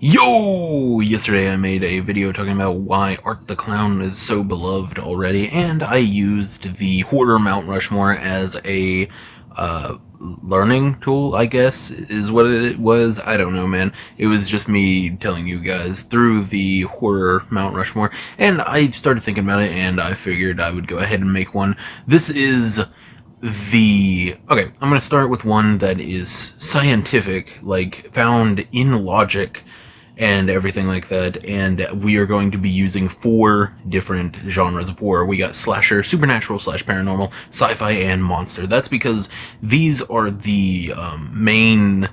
Yo! Yesterday I made a video talking about why Art the Clown is so beloved already, and I used the horror Mount Rushmore as a, learning tool, I guess, is what it was. I don't know, man. It was just me telling you guys through the horror Mount Rushmore, and I started thinking about it, and I figured I would go ahead and make one. This is okay, I'm gonna start with one that is scientific, like, found in logic, and everything like that, and we are going to be using 4 different genres of horror. We got slasher, supernatural slash paranormal, sci-fi, and monster. That's because these are the main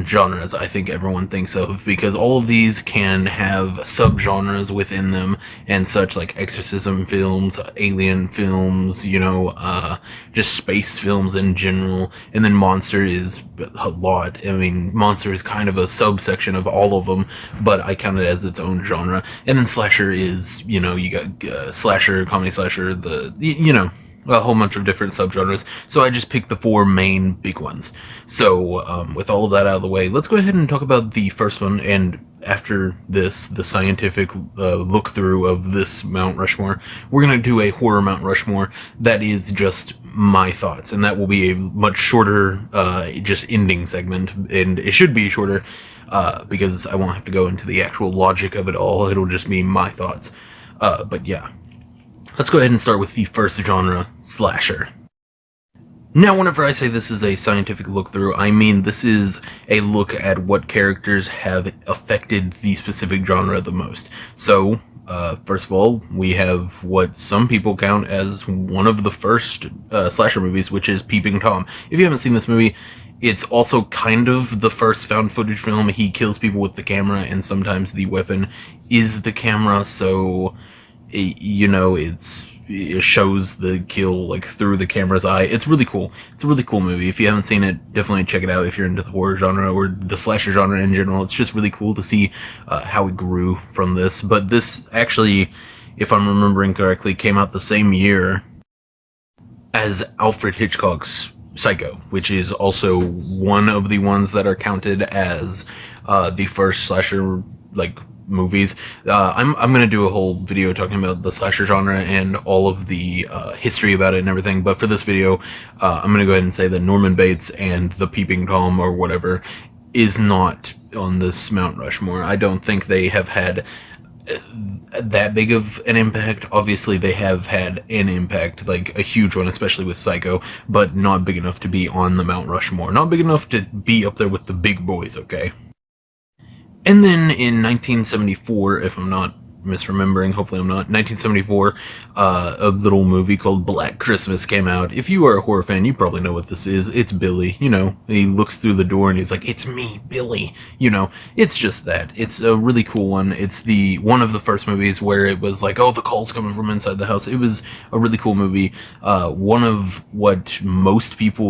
genres I think everyone thinks of, because all of these can have subgenres within them and such, like exorcism films, alien films, just space films in general. And then monster is a lot. I mean, monster is kind of a subsection of all of them, but I count it as its own genre. And then slasher is, you got slasher, comedy slasher, a whole bunch of different subgenres, so I just picked the 4 main big ones. So, with all of that out of the way, let's go ahead and talk about the first one, and after this, the scientific look-through of this Mount Rushmore, we're gonna do a horror Mount Rushmore that is just my thoughts, and that will be a much shorter, just ending segment, and it should be shorter, because I won't have to go into the actual logic of it all. It'll just be my thoughts. But yeah. Let's go ahead and start with the first genre, slasher. Now, whenever I say this is a scientific look-through, I mean this is a look at what characters have affected the specific genre the most. So, first of all, we have what some people count as one of the first slasher movies, which is Peeping Tom. If you haven't seen this movie, it's also kind of the first found footage film. He kills people with the camera, and sometimes the weapon is the camera, so it shows the kill, like, through the camera's eye. It's really cool. It's a really cool movie. If you haven't seen it, definitely check it out if you're into the horror genre or the slasher genre in general. It's just really cool to see how it grew from this. But this actually, if I'm remembering correctly, came out the same year as Alfred Hitchcock's Psycho, which is also one of the ones that are counted as the first slasher, like, movies. I'm gonna do a whole video talking about the slasher genre and all of the history about it and everything, but for this video, I'm gonna go ahead and say that Norman Bates and the Peeping Tom or whatever is not on this Mount Rushmore. I don't think they have had that big of an impact. Obviously they have had an impact, like a huge one, especially with Psycho, but not big enough to be on the Mount Rushmore. Not big enough to be up there with the big boys, okay? And then in 1974, if I'm not misremembering, hopefully I'm not, 1974, a little movie called Black Christmas came out. If you are a horror fan, you probably know what this is. It's Billy, he looks through the door and he's like, "It's me, Billy," it's just that. It's a really cool one. It's one of the first movies where it was like, oh, the call's coming from inside the house. It was a really cool movie.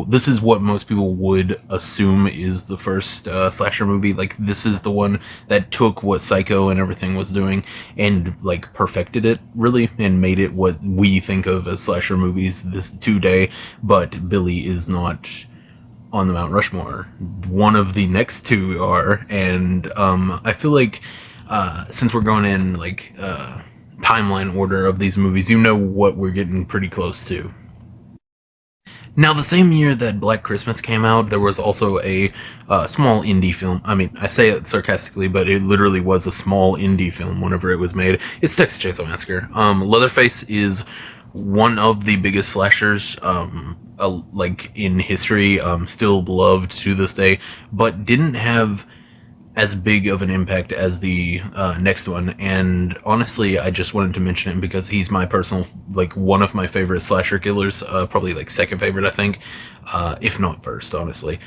This is what most people would assume is the first slasher movie. Like, this is the one that took what Psycho and everything was doing and, like, perfected it, really, and made it what we think of as slasher movies today. But Billy is not on the Mount Rushmore. One of the next 2 are, and I feel like since we're going in, like, timeline order of these movies, what we're getting pretty close to. Now, the same year that Black Christmas came out, there was also a small indie film. I mean, I say it sarcastically, but it literally was a small indie film whenever it was made. It's Texas Chainsaw Massacre. Leatherface is one of the biggest slashers, like, in history, still beloved to this day, but didn't have as big of an impact as the next one. And honestly, I just wanted to mention him because he's my personal, like, one of my favorite slasher killers, probably, like, second favorite, I think, if not first, honestly.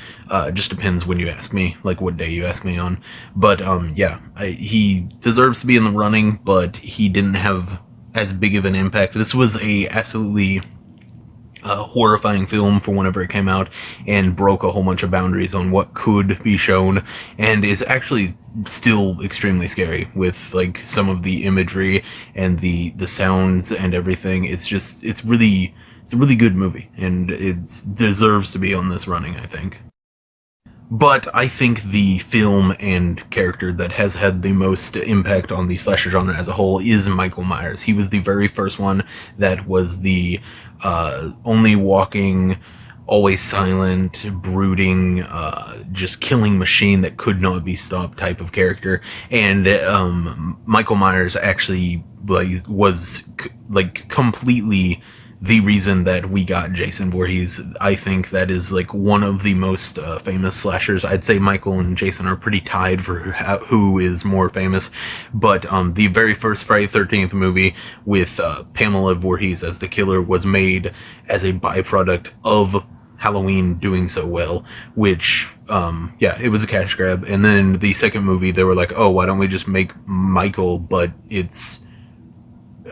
Just depends when you ask me, like, what day you ask me on. But yeah, he deserves to be in the running, but he didn't have as big of an impact. This was a absolutely horrifying film for whenever it came out, and broke a whole bunch of boundaries on what could be shown, and is actually still extremely scary with, like, some of the imagery and the sounds and everything. It's a really good movie, and it deserves to be on this running, I think. But I think the film and character that has had the most impact on the slasher genre as a whole is Michael Myers. He was the very first one that was the only walking, always silent, brooding, just killing machine that could not be stopped type of character. And Michael Myers actually was completely the reason that we got Jason Voorhees. I think that is like one of the most famous slashers. I'd say Michael and Jason are pretty tied for who is more famous. But the very first Friday the 13th movie with Pamela Voorhees as the killer was made as a byproduct of Halloween doing so well, which, it was a cash grab. And then the second movie, they were like, oh, why don't we just make Michael, but it's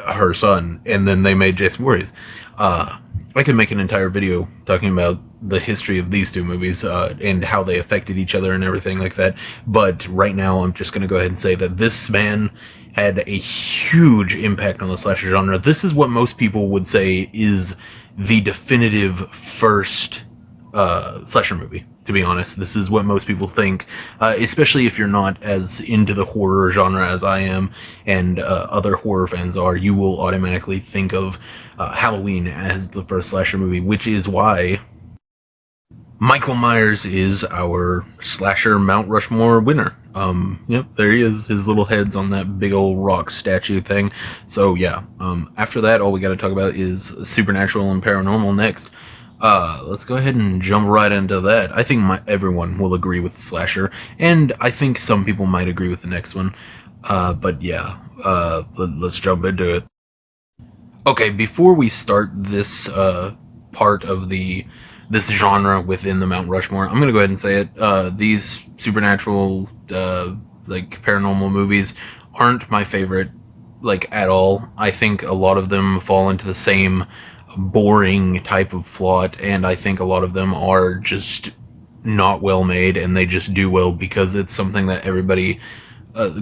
her son, and then they made Jason Voorhees. I could make an entire video talking about the history of these two movies and how they affected each other and everything like that. But right now, I'm just going to go ahead and say that this man had a huge impact on the slasher genre. This is what most people would say is the definitive first slasher movie. To be honest, this is what most people think, especially if you're not as into the horror genre as I am and other horror fans are. You will automatically think of Halloween as the first slasher movie, which is why Michael Myers is our slasher Mount Rushmore winner. Yep, there he is. His little head's on that big old rock statue thing. So yeah, after that, all we got to talk about is supernatural and paranormal next. Let's go ahead and jump right into that. I think everyone will agree with the slasher, and I think some people might agree with the next one. But yeah, let's jump into it. Okay, before we start this part of this genre within the Mount Rushmore, I'm gonna go ahead and say it. These supernatural, paranormal movies aren't my favorite, at all. I think a lot of them fall into the same boring type of plot, and I think a lot of them are just not well made, and they just do well because it's something that everybody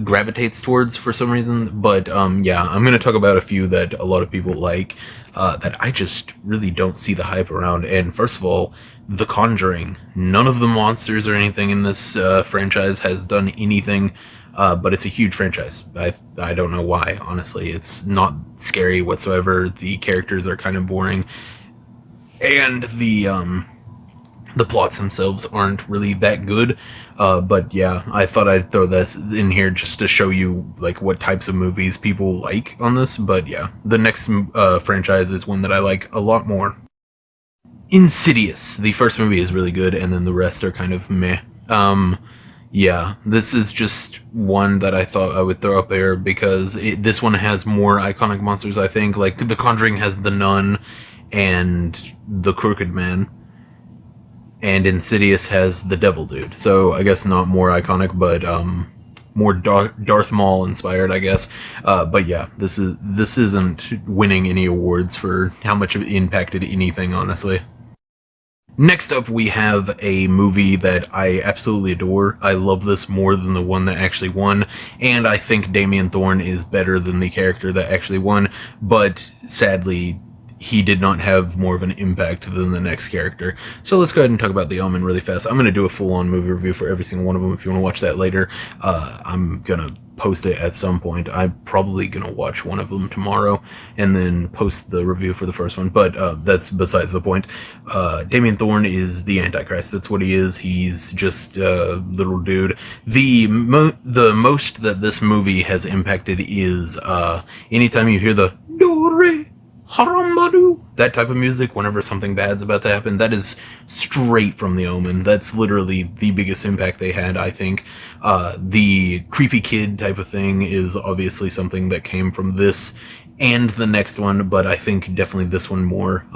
gravitates towards for some reason. But I'm gonna talk about a few that a lot of people like that I just really don't see the hype around. And first of all, The Conjuring. None of the monsters or anything in this franchise has done anything, but it's a huge franchise. I don't know why, honestly. It's not scary whatsoever. The characters are kind of boring, and the plots themselves aren't really that good. But yeah, I thought I'd throw this in here just to show you what types of movies people like on this. But yeah, the next franchise is one that I like a lot more. Insidious. The first movie is really good, and then the rest are kind of meh. Yeah, this is just one that I thought I would throw up there because this one has more iconic monsters, I think. Like, The Conjuring has the Nun and the Crooked Man, and Insidious has the Devil Dude. So I guess not more iconic, but more Darth Maul inspired, I guess. But yeah, this isn't winning any awards for how much it impacted anything, honestly. Next up, we have a movie that I absolutely adore. I love this more than the one that actually won, and I think Damien Thorne is better than the character that actually won, but sadly, he did not have more of an impact than the next character. So let's go ahead and talk about The Omen really fast. I'm going to do a full-on movie review for every single one of them if you want to watch that later. I'm going to post it at some point. I'm probably going to watch one of them tomorrow and then post the review for the first one, but that's besides the point. Damien Thorne is the Antichrist. That's what he is. He's just a little dude. The most that this movie has impacted is anytime you hear the do-re Harambadu, that type of music, whenever something bad's about to happen, that is straight from The Omen. That's literally the biggest impact they had, I think. The creepy kid type of thing is obviously something that came from this and the next one, but I think definitely this one more.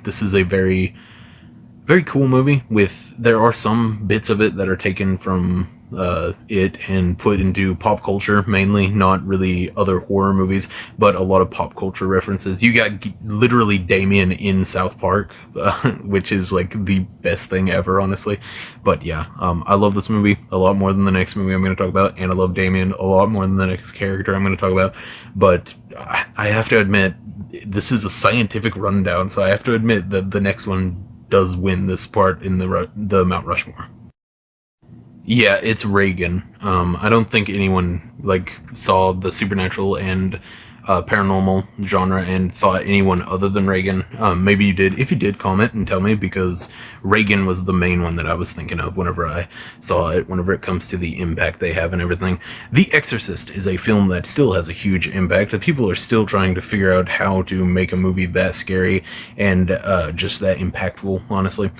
This is a very, very cool movie. There are some bits of it that are taken from it and put into pop culture, mainly, not really other horror movies, but a lot of pop culture references. You got literally Damien in South Park, which is the best thing ever, honestly. But yeah, I love this movie a lot more than the next movie I'm going to talk about, and I love Damien a lot more than the next character I'm going to talk about. But I have to admit, this is a scientific rundown, so I have to admit that the next one does win this part in the Mount Rushmore. Yeah, it's Reagan. I don't think anyone like saw the supernatural and paranormal genre and thought anyone other than Reagan. Maybe you did. If you did, comment and tell me, because Reagan was the main one that I was thinking of whenever I saw it. Whenever it comes to the impact they have and everything, The Exorcist is a film that still has a huge impact. That people are still trying to figure out how to make a movie that scary and just that impactful. Honestly.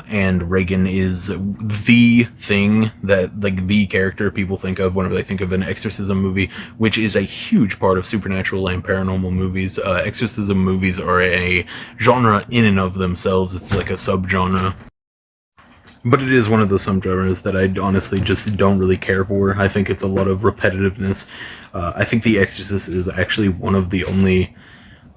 And Reagan is the thing that, like, the character people think of whenever they think of an exorcism movie, which is a huge part of supernatural and paranormal movies. Exorcism movies are a genre in and of themselves. It's like a subgenre. But it is one of those subgenres that I honestly just don't really care for. I think it's a lot of repetitiveness. I think The Exorcist is actually one of the only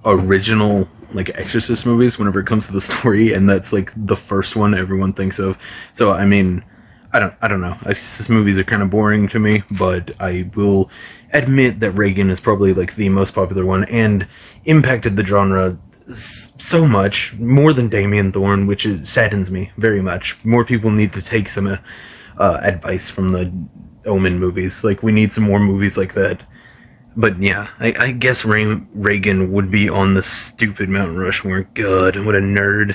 original like Exorcist movies whenever it comes to the story, and that's like the first one everyone thinks of. So I mean, I don't know. Exorcist movies are kind of boring to me, but I will admit that Reagan is probably like the most popular one and impacted the genre so much more than Damien Thorne, which saddens me very much. More people need to take some advice from the Omen movies. Like, we need some more movies like that. But yeah, I guess Reagan would be on the stupid Mount Rushmore. God, what a nerd.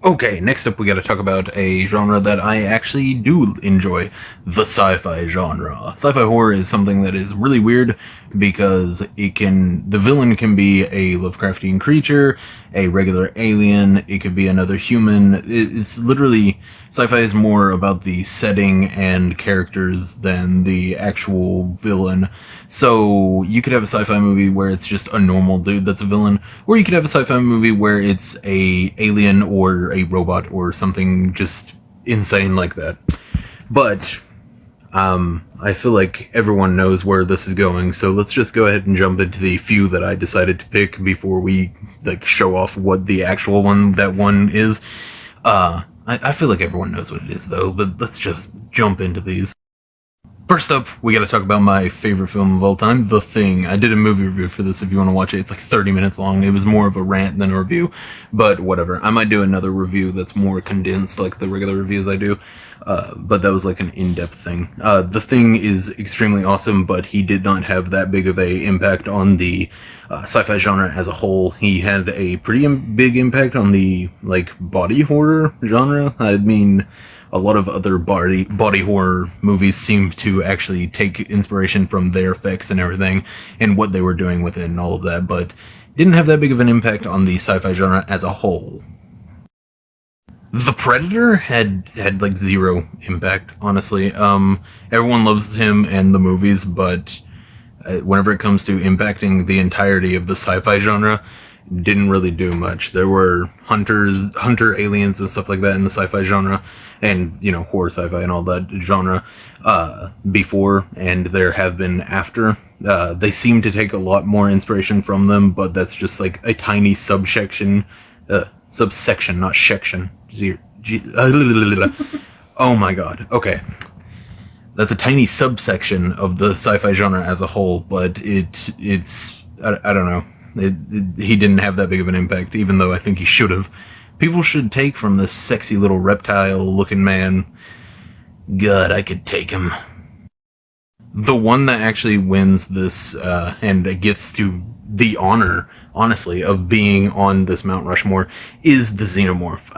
Okay, next up we gotta talk about a genre that I actually do enjoy, the sci-fi genre. Sci-fi horror is something that is really weird because the villain can be a Lovecraftian creature, a regular alien, it could be another human. It's literally, sci-fi is more about the setting and characters than the actual villain. So you could have a sci-fi movie where it's just a normal dude that's a villain, or you could have a sci-fi movie where it's a alien or a robot or something just insane like that. But I feel like everyone knows where this is going, so let's just go ahead and jump into the few that I decided to pick before we like show off what the actual one is. I feel like everyone knows what it is though, but let's just jump into these. First up, we gotta talk about my favorite film of all time, The Thing. I did a movie review for this if you want to watch it. It's like 30 minutes long. It was more of a rant than a review, but whatever. I might do another review that's more condensed like the regular reviews I do, but that was like an in-depth thing. The Thing is extremely awesome, but he did not have that big of a impact on the sci-fi genre as a whole. He had a pretty big impact on the like body horror genre. I mean, a lot of other body horror movies seem to actually take inspiration from their effects and everything and what they were doing with it and all of that, but didn't have that big of an impact on the sci-fi genre as a whole. The Predator had like zero impact, honestly. Everyone loves him and the movies, but whenever it comes to impacting the entirety of the sci-fi genre, didn't really do much. There were hunter aliens and stuff like that in the sci-fi genre, and horror sci-fi and all that genre before, and there have been after. They seem to take a lot more inspiration from them, but that's just like a tiny subsection, not section. Oh my god. Okay. That's a tiny subsection of the sci-fi genre as a whole, but it's I don't know. He didn't have that big of an impact, even though I think he should have. People should take from this sexy little reptile-looking man. God, I could take him. The one that actually wins this and gets to the honor, honestly, of being on this Mount Rushmore is the Xenomorph.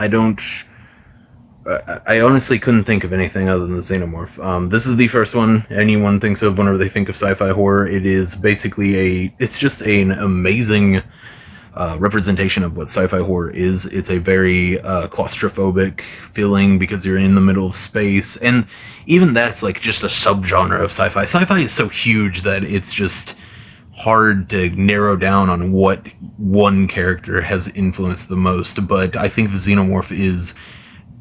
I honestly couldn't think of anything other than the Xenomorph. This is the first one anyone thinks of whenever they think of sci-fi horror. It is basically it's just an amazing representation of what sci-fi horror is. It's a very claustrophobic feeling because you're in the middle of space, and even that's like just a subgenre of sci-fi. Sci-fi is so huge that it's just hard to narrow down on what one character has influenced the most, but I think the Xenomorph is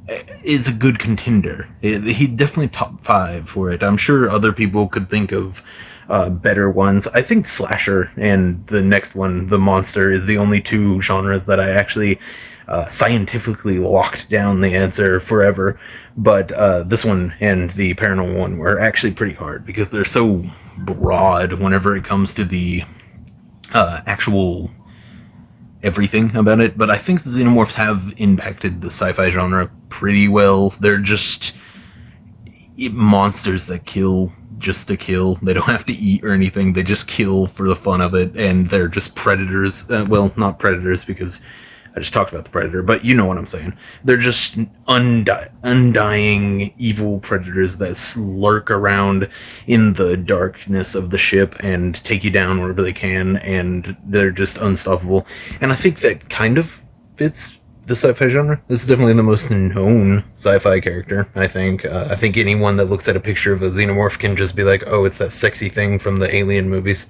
a good contender. He definitely top 5 for it. I'm sure other people could think of better ones. I think slasher and the next one, the monster, is the only two genres that I actually scientifically locked down the answer forever. But this one and the paranormal one were actually pretty hard because they're so broad whenever it comes to the actual everything about it. But I think the Xenomorphs have impacted the sci-fi genre pretty well. They're just monsters that kill just to kill. They don't have to eat or anything. They just kill for the fun of it, and they're just predators. Well, not predators because I just talked about the predator, but you know what I'm saying. They're just undying evil predators that lurk around in the darkness of the ship and take you down wherever they can, and they're just unstoppable. And I think that kind of fits the sci-fi genre. This is definitely the most known sci-fi character, I think. I think anyone that looks at a picture of a xenomorph can just be like, oh, it's that sexy thing from the Alien movies.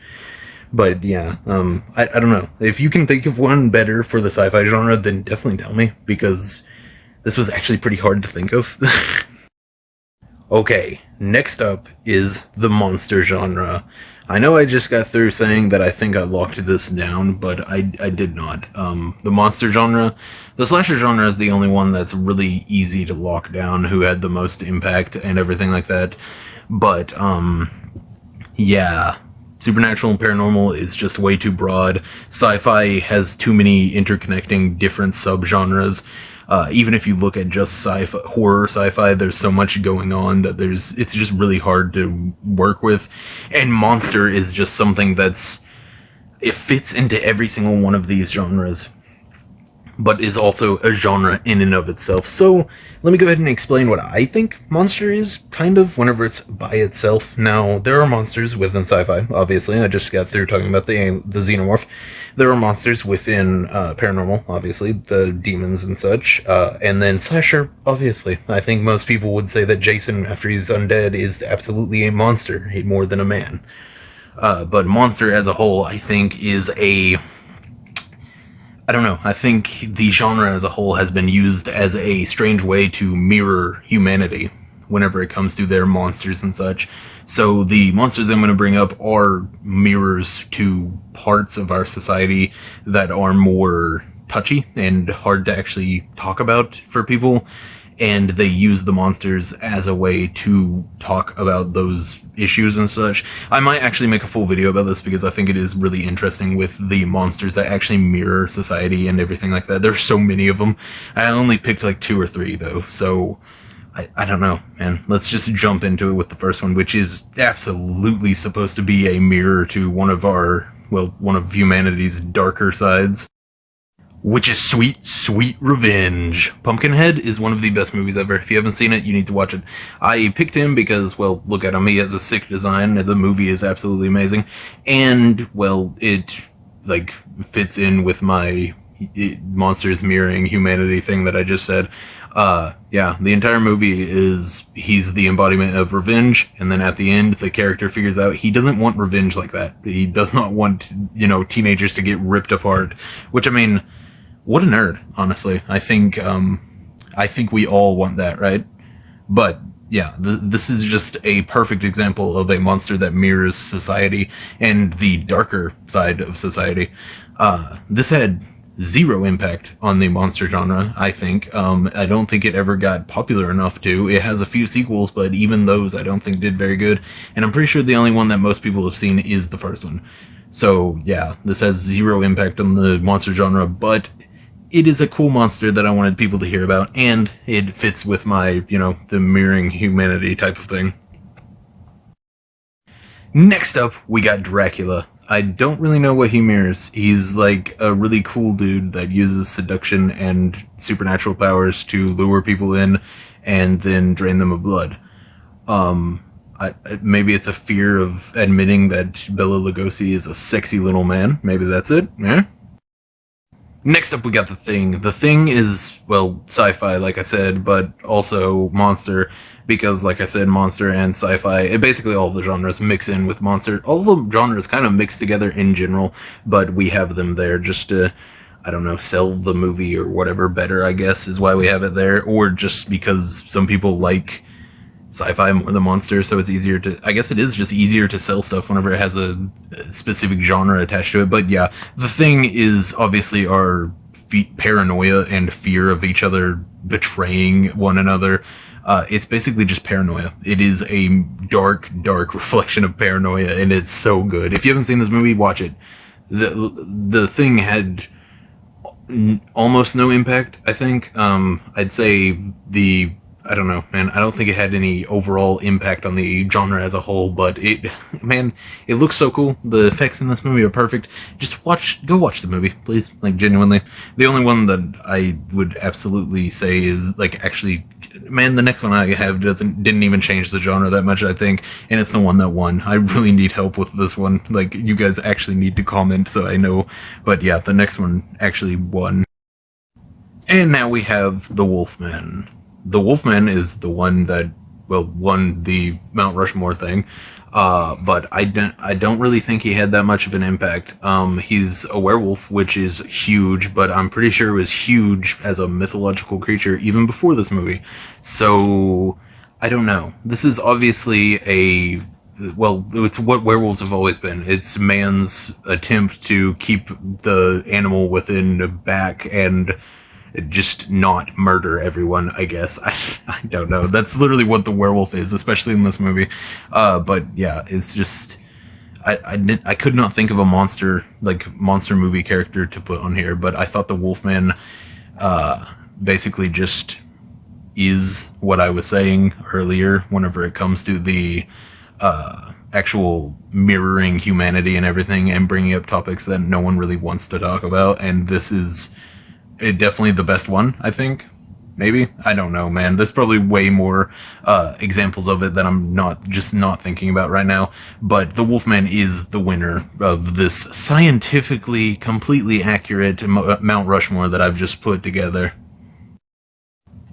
But yeah, I don't know. If you can think of one better for the sci-fi genre, then definitely tell me, because this was actually pretty hard to think of. Okay, next up is the monster genre. I know I just got through saying that I think I locked this down, but I did not. The monster genre, the slasher genre is the only one that's really easy to lock down, who had the most impact and everything like that. But, yeah, supernatural and paranormal is just way too broad. Sci-fi has too many interconnecting different subgenres. Even if you look at just sci-fi, horror sci-fi, there's so much going on that it's just really hard to work with. And monster is just something it fits into every single one of these genres, but is also a genre in and of itself. So let me go ahead and explain what I think monster is, kind of, whenever it's by itself. Now, there are monsters within sci-fi, obviously. I just got through talking about the xenomorph. There are monsters within paranormal, obviously, the demons and such. And then slasher, obviously. I think most people would say that Jason, after he's undead, is absolutely a monster, more than a man. But monster as a whole, I think, is I don't know. I think the genre as a whole has been used as a strange way to mirror humanity whenever it comes to their monsters and such. So the monsters I'm going to bring up are mirrors to parts of our society that are more touchy and hard to actually talk about for people. And they use the monsters as a way to talk about those issues and such. I might actually make a full video about this because I think it is really interesting with the monsters that actually mirror society and everything like that. There's so many of them. I only picked like 2 or 3 though, so I don't know, man. Let's just jump into it with the first one, which is absolutely supposed to be a mirror to one of humanity's darker sides, which is Sweet, Sweet Revenge. Pumpkinhead is one of the best movies ever. If you haven't seen it, you need to watch it. I picked him because, well, look at him. He has a sick design. The movie is absolutely amazing. And, well, it, fits in with my monsters mirroring humanity thing that I just said. Yeah, the entire movie he's the embodiment of revenge, and then at the end, the character figures out he doesn't want revenge like that. He does not want, teenagers to get ripped apart. Which, I mean, what a nerd, honestly. I think we all want that, right? But yeah, this is just a perfect example of a monster that mirrors society and the darker side of society. This had 0 impact on the monster genre, I think. I don't think it ever got popular enough to. It has a few sequels, but even those I don't think did very good. And I'm pretty sure the only one that most people have seen is the first one. So yeah, this has 0 impact on the monster genre, but it is a cool monster that I wanted people to hear about, and it fits with my, the mirroring humanity type of thing. Next up, we got Dracula. I don't really know what he mirrors. He's like a really cool dude that uses seduction and supernatural powers to lure people in and then drain them of blood. Maybe it's a fear of admitting that Bela Lugosi is a sexy little man. Maybe that's it. Yeah. Next up, we got The Thing. The Thing is, well, sci-fi, like I said, but also monster, because, like I said, monster and sci-fi, basically all the genres mix in with monster. All the genres kind of mix together in general, but we have them there just to, I don't know, sell the movie or whatever better, I guess, is why we have it there, or just because some people like sci-fi more than monster, so it's easier to, I guess it is just easier to sell stuff whenever it has a specific genre attached to it. But yeah, The Thing is obviously our paranoia and fear of each other betraying one another. It's basically just paranoia. It is a dark, dark reflection of paranoia, and it's so good. If you haven't seen this movie, watch it. The Thing had almost no impact, I think. I'd say the I don't know, man. I don't think it had any overall impact on the genre as a whole, but man, it looks so cool. The effects in this movie are perfect. Just go watch the movie, please. Like, genuinely. The only one that I would absolutely say is, like, actually, man, the next one I have didn't even change the genre that much, I think, and it's the one that won. I really need help with this one. Like, you guys actually need to comment so I know. But yeah, the next one actually won. And now we have the Wolfman. The Wolfman is the one that, well, won the Mount Rushmore thing. But I don't really think he had that much of an impact. He's a werewolf, which is huge, but I'm pretty sure it was huge as a mythological creature even before this movie. So, I don't know. This is obviously well, it's what werewolves have always been. It's man's attempt to keep the animal within the back and just not murder everyone, I guess. I don't know. That's literally what the werewolf is, especially in this movie. But yeah, it's just... I could not think of a monster movie character to put on here, but I thought the Wolfman basically just is what I was saying earlier whenever it comes to the actual mirroring humanity and everything and bringing up topics that no one really wants to talk about, and this is definitely the best one, I think. Maybe? I don't know, man. There's probably way more examples of it that I'm not thinking about right now. But the Wolfman is the winner of this scientifically completely accurate Mount Rushmore that I've just put together.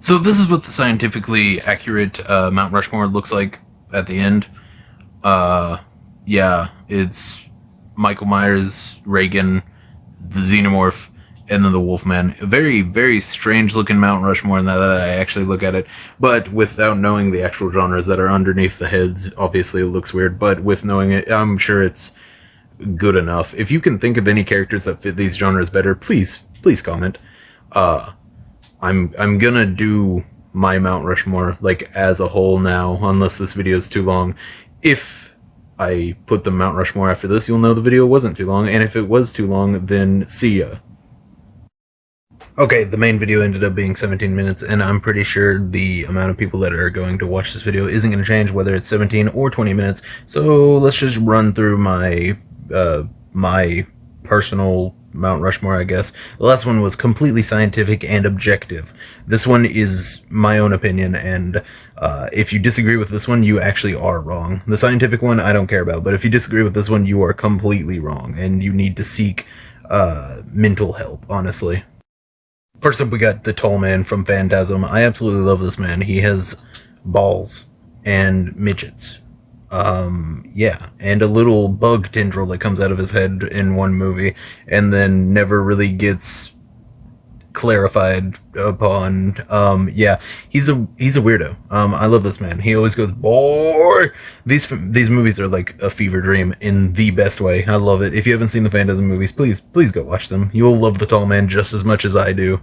So this is what the scientifically accurate Mount Rushmore looks like at the end. Yeah, it's Michael Myers, Reagan, the Xenomorph, and then the Wolfman. A very, very strange looking Mount Rushmore now that I actually look at it. But without knowing the actual genres that are underneath the heads, obviously it looks weird. But with knowing it, I'm sure it's good enough. If you can think of any characters that fit these genres better, please comment. I'm gonna do my Mount Rushmore, like, as a whole now, unless this video is too long. If I put the Mount Rushmore after this, you'll know the video wasn't too long. And if it was too long, then see ya. Okay, the main video ended up being 17 minutes, and I'm pretty sure the amount of people that are going to watch this video isn't going to change whether it's 17 or 20 minutes, so let's just run through my personal Mount Rushmore, I guess. The last one was completely scientific and objective. This one is my own opinion, and if you disagree with this one, you actually are wrong. The scientific one, I don't care about, but if you disagree with this one, you are completely wrong, and you need to seek mental help, honestly. First up, we got the tall man from Phantasm. I absolutely love this man. He has balls and midgets. Yeah, and a little bug tendril that comes out of his head in one movie, and then never really gets clarified upon. Yeah, he's a weirdo. I love this man. He always goes, boy! These movies are like a fever dream in the best way. I love it. If you haven't seen the Phantasm movies, please go watch them. You'll love the tall man just as much as I do.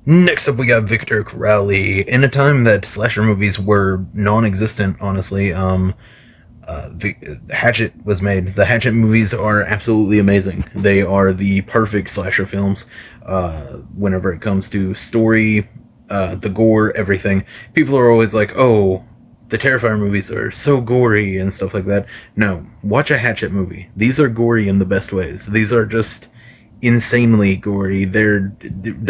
Next up, we got Victor Crowley. In a time that slasher movies were non-existent, honestly, Hatchet was made. The Hatchet movies are absolutely amazing. They are the perfect slasher films whenever it comes to story, the gore, everything. People are always like, oh, the Terrifier movies are so gory and stuff like that. No, watch a Hatchet movie. These are gory in the best ways. These are just insanely gory. They're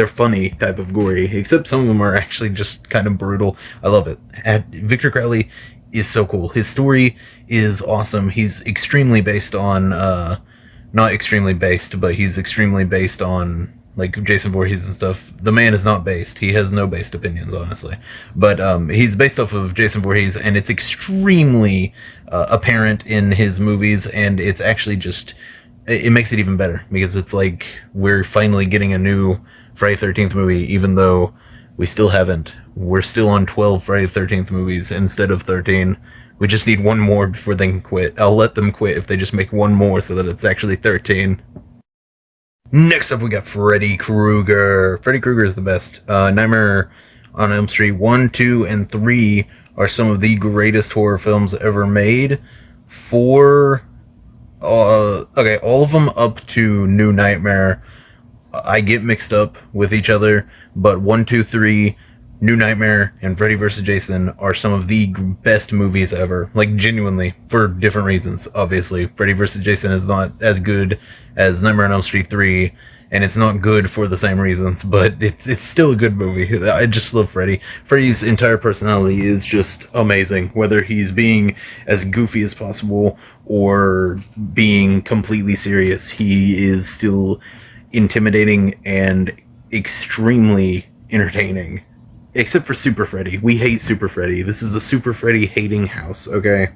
funny type of gory, except some of them are actually just kind of brutal. I love it. Victor Crowley is so cool. His story is awesome. He's extremely based on not extremely based, but he's extremely based on like Jason Voorhees and stuff. The man is not based. He has no based opinions, honestly. But he's based off of Jason Voorhees, and it's extremely apparent in his movies, and it's actually just... it makes it even better, because it's like we're finally getting a new Friday the 13th movie, even though we still haven't. We're still on 12 Friday the 13th movies instead of 13. We just need one more before they can quit. I'll let them quit if they just make one more so that it's actually 13. Next up, we got Freddy Krueger. Freddy Krueger is the best. Nightmare on Elm Street 1, 2, and 3 are some of the greatest horror films ever made. 4... okay, all of them up to New Nightmare, I get mixed up with each other, but 1, 2, 3 New Nightmare and Freddy vs. Jason are some of the best movies ever. Like, genuinely, for different reasons, obviously. Freddy vs. Jason is not as good as Nightmare on Elm Street 3, and it's not good for the same reasons, but it's still a good movie. I just love Freddy. Freddy's entire personality is just amazing, whether he's being as goofy as possible or being completely serious. He is still intimidating and extremely entertaining. Except for Super Freddy. We hate Super Freddy. This is a Super Freddy hating house, okay?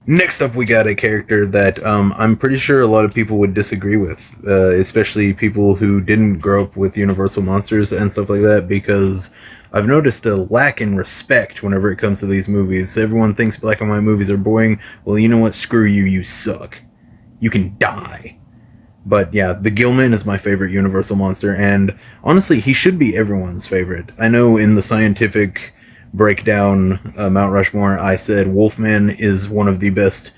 Next up, we got a character that I'm pretty sure a lot of people would disagree with, especially people who didn't grow up with Universal Monsters and stuff like that, because I've noticed a lack in respect whenever it comes to these movies. Everyone thinks black and white movies are boring. Well, you know what? Screw you, you suck. You can die. But yeah, the Gillman is my favorite Universal monster, and honestly, he should be everyone's favorite. I know in the scientific breakdown Mount Rushmore, I said Wolfman is one of the best,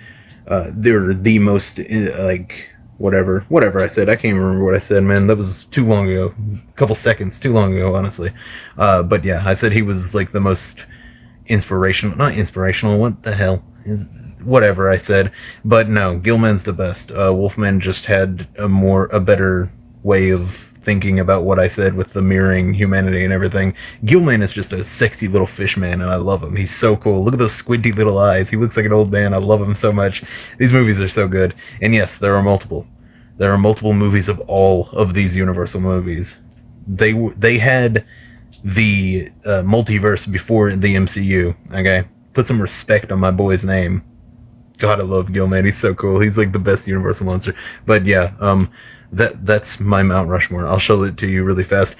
they're the most, like, whatever I said. I can't remember what I said, man. That was too long ago. A couple seconds too long ago, honestly. But yeah, I said he was, like, the most not inspirational, what the hell? Whatever I said, but no, Gillman's the best. Wolfman just had a better way of thinking about what I said with the mirroring humanity and everything. Gillman is just a sexy little fish man, and I love him. He's so cool. Look at those squinty little eyes. He looks like an old man. I love him so much. These movies are so good. And yes, there are multiple. There are multiple movies of all of these Universal movies. They had the multiverse before the MCU. Okay, put some respect on my boy's name. God, I love Gilman. He's so cool. He's like the best Universal monster. But yeah, that's my Mount Rushmore. I'll show it to you really fast.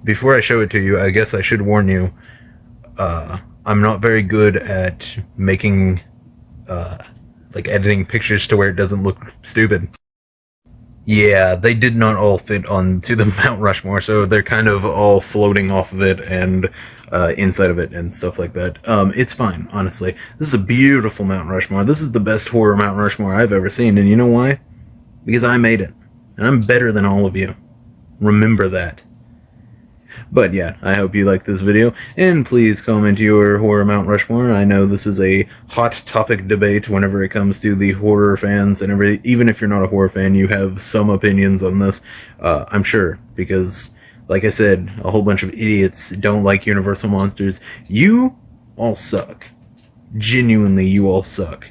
Before I show it to you, I guess I should warn you. I'm not very good at making, like editing pictures to where it doesn't look stupid. Yeah, they did not all fit onto the Mount Rushmore, so they're kind of all floating off of it and inside of it and stuff like that. It's fine, honestly. This is a beautiful Mount Rushmore. This is the best horror Mount Rushmore I've ever seen, and you know why? Because I made it. And I'm better than all of you. Remember that. But yeah, I hope you liked this video, and please comment your horror Mount Rushmore. I know this is a hot topic debate whenever it comes to the horror fans, and even if you're not a horror fan, you have some opinions on this, I'm sure, because, like I said, a whole bunch of idiots don't like Universal Monsters. You all suck. Genuinely, you all suck.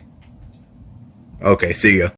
Okay, see ya.